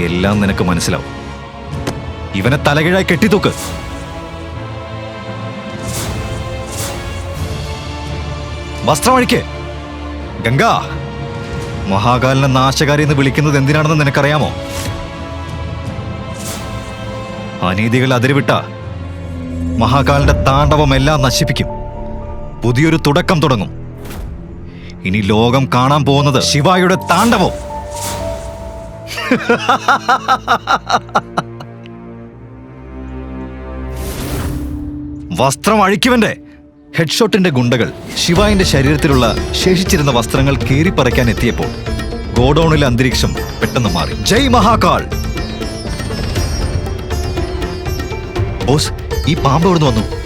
എല്ലാം നിനക്ക് മനസ്സിലാവും. ഇവനെ തലകീഴായി കെട്ടിത്തൂക്ക്. വസ്ത്രമഴിക്ക്. ഗംഗ, മഹാകാലിനെ നാശകാരി എന്ന് വിളിക്കുന്നത് എന്തിനാണെന്ന് നിനക്കറിയാമോ? അനീതികൾ അതിരുവിട്ട മഹാകാലിന്റെ താണ്ഡവം എല്ലാം നശിപ്പിക്കും. പുതിയൊരു തുടക്കം തുടങ്ങും. ഇനി ലോകം കാണാൻ പോകുന്നത് ശിവായുടെ താണ്ഡവം. വസ്ത്രം അഴിക്കുവന്റെ. ഹെഡ്ഷോട്ടിന്റെ ഗുണ്ടകൾ ശിവായിന്റെ ശരീരത്തിലുള്ള ശേഷിച്ചിരുന്ന വസ്ത്രങ്ങൾ കീറിപ്പറിക്കാൻ എത്തിയപ്പോൾ ഗോഡൌണിലെ അന്തരീക്ഷം പെട്ടെന്ന് മാറി. ജയ് മഹാകാൾ. ബോസ്, ഈ പാമ്പ് എവിടുന്ന് വന്നു?